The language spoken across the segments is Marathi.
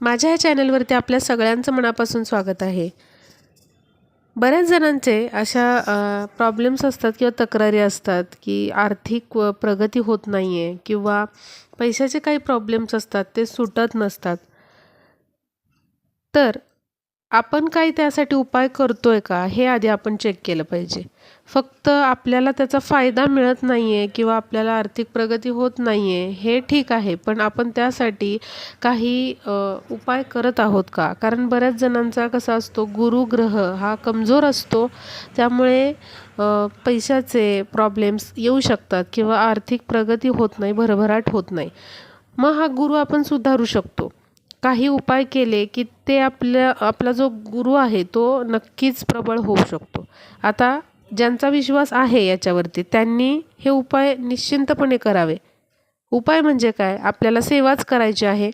माझ्या या चॅनलवरती आपल्या सगळ्यांचं मनापासून स्वागत आहे. बऱ्याच जणांचे अशा प्रॉब्लेम्स असतात किंवा तक्रारी असतात की आर्थिक प्रगती होत नाही आहे किंवा पैशाचे काही प्रॉब्लेम्स असतात, ते सुटत नसतात. तर आपण काही त्यासाठी उपाय करतोय का, हे आधी आपण चेक केलं पाहिजे. फक्त आपल्याला त्याचा फायदा मिळत नाही आहे किंवा आपल्याला आर्थिक प्रगती होत नाही आहे हे ठीक आहे, पण आपण त्यासाठी काही उपाय करत आहोत का? कारण बऱ्याच जणांचा कसा असतो, गुरुग्रह हा कमजोर असतो, त्यामुळे पैशाचे प्रॉब्लेम्स येऊ शकतात किंवा आर्थिक प्रगती होत नाही, भरभराट होत नाही. मग हा गुरु आपण सुधारू शकतो. काही उपाय केले की ते आपला जो गुरु आहे तो नक्कीच प्रबळ होऊ शकतो. आता ज्यांचा विश्वास आहे याच्यावरती, त्यांनी हे उपाय निश्चिंतपणे करावे. उपाय म्हणजे काय? आपल्याला सेवाच करायची आहे,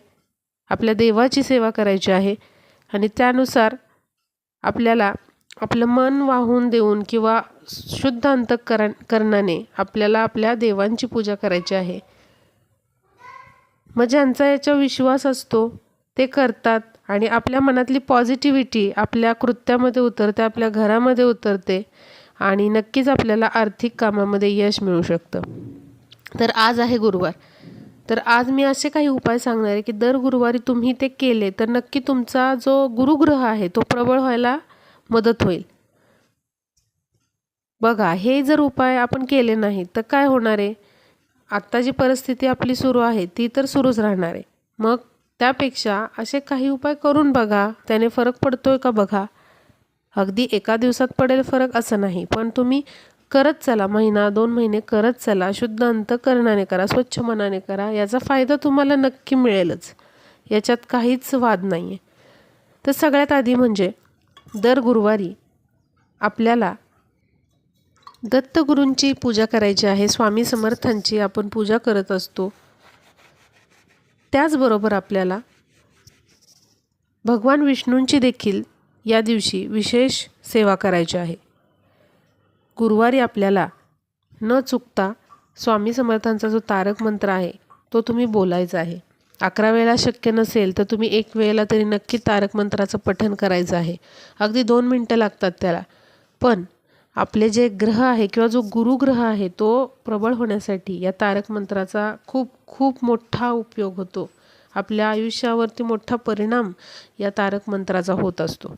आपल्या देवाची सेवा करायची आहे आणि त्यानुसार आपल्याला आपलं मन वाहून देऊन किंवा शुद्ध अंतःकरणाने आपल्याला आपल्या देवांची पूजा करायची आहे. मग ज्यांचा याच्यावर विश्वास असतो ते करतात आणि आपल्या मनातली पॉझिटिव्हिटी आपल्या कृत्यामध्ये उतरते, आपल्या घरामध्ये उतरते आणि नक्कीच आपल्याला आर्थिक कामामध्ये यश मिळू शकतं. तर आज आहे गुरुवार, तर आज मी असे काही उपाय सांगणार आहे की दर गुरुवारी तुम्ही ते केले तर नक्की तुमचा जो गुरुग्रह आहे तो प्रबळ व्हायला मदत होईल. बघा, हे जर उपाय आपण केले नाही तर काय होणार आहे? आत्ता जी परिस्थिती आपली सुरू आहे ती तर सुरूच राहणार आहे. मग त्यापेक्षा असे काही उपाय करून बघा, त्याने फरक पडतोय का बघा. अगदी एका दिवसात पडेल फरक असं नाही, पण तुम्ही करत चला, महिना 2 महिने करत चला, शुद्ध अंतःकरणाने करा, स्वच्छ मनाने करा, याचा फायदा तुम्हाला नक्की मिळेलच, याच्यात काहीच वाद नाही आहे. तर सगळ्यात आधी म्हणजे दर गुरुवारी आपल्याला दत्तगुरूंची पूजा करायची आहे. स्वामी समर्थांची आपण पूजा करत असतो. त्याचबरोबर आपल्याला भगवान विष्णूंची देखील या दिवशी विशेष सेवा करायची आहे. गुरुवारी आपल्याला न चुकता स्वामी समर्थांचा जो तारक मंत्र आहे तो तुम्ही बोलायचा आहे. 11 वेळा शक्य नसेल तर तुम्ही 1 वेळेला तरी नक्की तारक मंत्राचं पठण करायचं आहे. अगदी 2 मिनटं लागतात त्याला, पण आपले जे ग्रह आहे किंवा जो गुरुग्रह आहे तो प्रबळ होण्यासाठी या तारक मंत्राचा खूप खूप मोठा उपयोग होतो. आपल्या आयुष्यावरती मोठा परिणाम या तारक मंत्राचा होत असतो.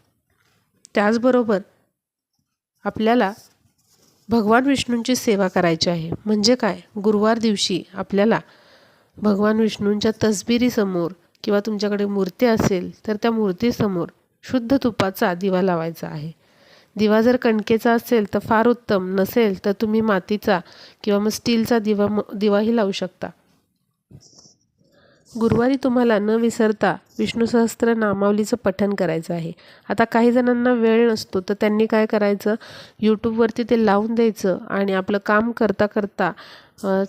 त्याचबरोबर आपल्याला भगवान विष्णूंची सेवा करायची आहे. म्हणजे काय? गुरुवार दिवशी आपल्याला भगवान विष्णूंच्या तसबिरीसमोर किंवा तुमच्याकडे मूर्ती असेल तर त्या मूर्तीसमोर शुद्ध तुपाचा दिवा लावायचा आहे. दिवा जर कणकेचा असेल तर फार उत्तम, नसेल तर तुम्ही मातीचा किंवा मग स्टीलचा दिवाही लावू शकता. गुरुवारी तुम्हाला न विसरता विष्णू सहस्त्र नामावलीचं पठण करायचं आहे. आता काही जणांना वेळ नसतो तर त्यांनी काय करायचं, यूट्यूबवरती ते लावून द्यायचं आणि आपलं काम करता करता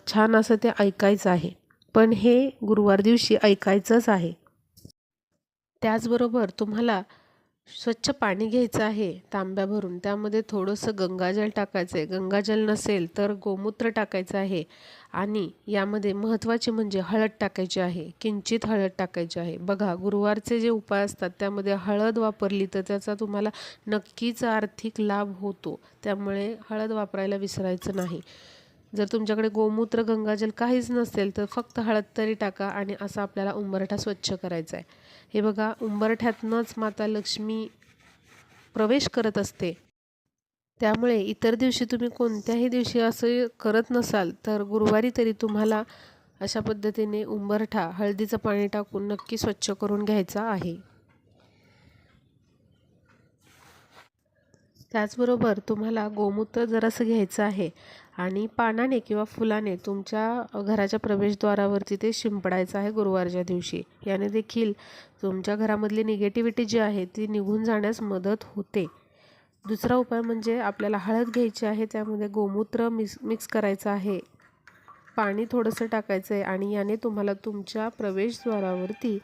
छान असं ते ऐकायचं आहे. पण हे गुरुवार दिवशी ऐकायचंच आहे. त्याचबरोबर तुम्हाला स्वच्छ पाणी घ्यायचं आहे तांब्या भरून, त्यामध्ये थोडंसं गंगाजल टाकायचं आहे. गंगाजल नसेल तर गोमूत्र टाकायचं आहे आणि यामध्ये महत्त्वाचे म्हणजे हळद टाकायची आहे, किंचित हळद टाकायची आहे. बघा, गुरुवारचे जे उपाय असतात त्यामध्ये हळद वापरली तर त्याचा तुम्हाला नक्कीच आर्थिक लाभ होतो, त्यामुळे हळद वापरायला विसरायचं नाही. जर तुमच्याकडे गोमूत्र, गंगाजल काहीच नसेल तर फक्त हळद तरी टाका आणि असा आपल्याला उंबरठा स्वच्छ करायचा आहे. हे बघा, उंबरठ्यातनंच माता लक्ष्मी प्रवेश करत असते, त्यामुळे इतर दिवशी तुम्ही कोणत्याही दिवशी असं करत नसाल तर गुरुवारी तरी तुम्हाला अशा पद्धतीने उंबरठा हळदीचं पाणी टाकून नक्की स्वच्छ करून घ्यायचा आहे. त्याचबरोबर तुम्हाला गोमूत्र जरासं घ्यायचं आहे आणि पानाने किंवा फुलाने तुमच्या घराच्या प्रवेशद्वारावरती ते शिंपडायचं आहे गुरुवारच्या दिवशी. याने देखील तुमच्या घरामधली निगेटिव्हिटी जी आहे ती निघून जाण्यास मदत होते. दुसरा उपाय म्हणजे आपल्याला हळद घ्यायची आहे, त्यामध्ये गोमूत्र मिक्स करायचं आहे, पाणी थोडंसं टाकायचं आहे आणि याने तुम्हाला तुमच्या प्रवेशद्वारावरती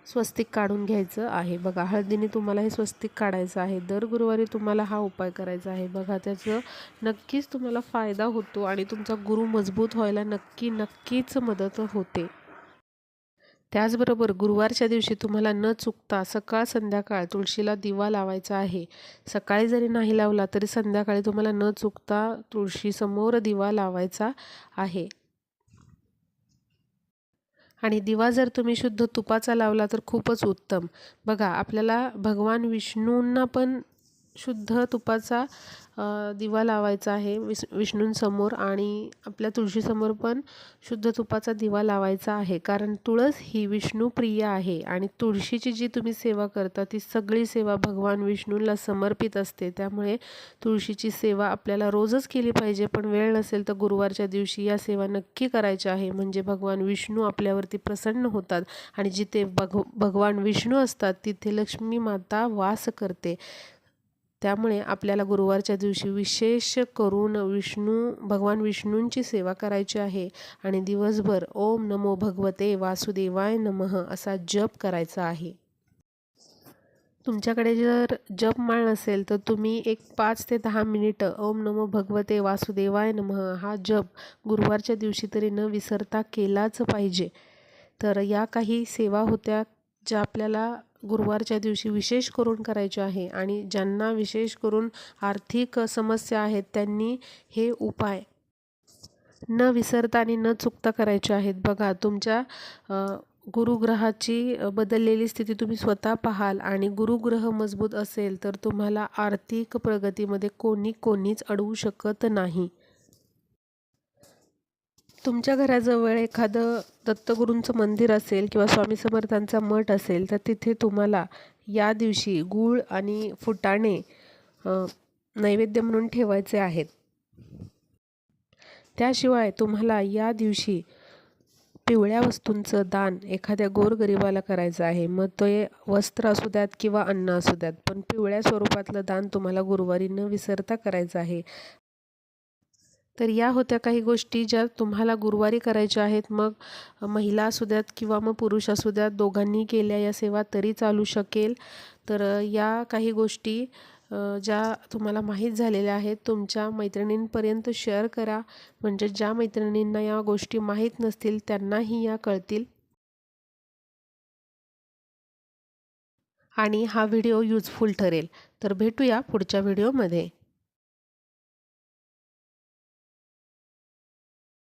स्वस्तिक काढून घ्यायचं आहे. बघा, हळदीने तुम्हाला हे स्वस्तिक काढायचं आहे. दर गुरुवारी तुम्हाला हा उपाय करायचा आहे. बघा, त्याचं नक्कीच तुम्हाला फायदा होतो आणि तुमचा गुरु मजबूत व्हायला नक्कीच मदत होते. त्याचबरोबर गुरुवारच्या दिवशी तुम्हाला न चुकता सकाळ संध्याकाळ तुळशीला दिवा लावायचा आहे. सकाळी जरी नाही लावला तरी संध्याकाळी तुम्हाला न चुकता तुळशीसमोर दिवा लावायचा आहे. आणि दिवा जर तुम्ही शुद्ध तुपाचा लावला तर खूपच उत्तम. बघा, आपल्याला भगवान विष्णूंना पण शुद्ध तुपाचा दिवा लावायचा आहे विष्णूंसमोर, आणि आपल्या तुळशीसमोर पण शुद्ध तुपाचा दिवा लावायचा आहे. कारण तुळस ही विष्णुप्रिय आहे आणि तुळशीची जी तुम्ही सेवा करता ती सगळी सेवा भगवान विष्णूंना समर्पित असते. त्यामुळे तुळशीची सेवा आपल्याला रोजच केली पाहिजे, पण वेळ नसेल तर गुरुवारच्या दिवशी या सेवा नक्की करायच्या आहे. म्हणजे भगवान विष्णू आपल्यावरती प्रसन्न होतात आणि जिथे भगवान विष्णू असतात तिथे लक्ष्मी माता वास करते. त्यामुळे आपल्याला गुरुवारच्या दिवशी विशेष करून भगवान विष्णूंची सेवा करायची आहे आणि दिवसभर ओम नमो भगवते वासुदेवाय नमः असा जप करायचा आहे. तुमच्याकडे जर जपमाळ नसेल तर तुम्ही एक 5 ते 10 मिनिटं ओम नमो भगवते वासुदेवाय नमः हा जप गुरुवारच्या दिवशी तरी न विसरता केलाच पाहिजे. तर या काही सेवा होत्या ज्या आपल्याला गुरुवारच्या दिवशी विशेष करून करायचे आहे, आणि ज्यांना विशेष करून आर्थिक समस्या आहेत त्यांनी हे उपाय न विसरता आणि न चुकता करायचे आहेत. बघा, तुमच्या गुरुग्रहाची बदललेली स्थिती तुम्ही स्वतः पाहाल, आणि गुरुग्रह मजबूत असेल तर तुम्हाला आर्थिक प्रगतीमध्ये कोणीच अडवू शकत नाही. तुमच्या घराजवळ एखादं दत्तगुरूंचं मंदिर असेल किंवा स्वामी समर्थांचा मठ असेल तर तिथे तुम्हाला या दिवशी गूळ आणि फुटाणे नैवेद्य म्हणून ठेवायचे आहेत. त्याशिवाय तुम्हाला या दिवशी पिवळ्या वस्तूंचं दान एखाद्या गोरगरिबाला करायचं आहे. मग ते वस्त्र असू द्यात किंवा अन्न असू द्यात, पण पिवळ्या स्वरूपातलं दान तुम्हाला गुरुवारी न विसरता करायचं आहे. तर या होत्या काही गोष्टी ज्या तुम्हाला गुरुवारी करायच्या आहेत. मग महिला असू द्यात किंवा मग पुरुष असू द्यात, दोघांनी केल्या या सेवा तरी चालू शकेल. तर या काही गोष्टी ज्या तुम्हाला माहीत झालेल्या आहेत तुमच्या मैत्रिणींपर्यंत शेअर करा. म्हणजे ज्या मैत्रिणींना या गोष्टी माहीत नसतील त्यांनाही या कळतील आणि हा व्हिडिओ युजफुल ठरेल. तर भेटूया पुढच्या व्हिडिओमध्ये.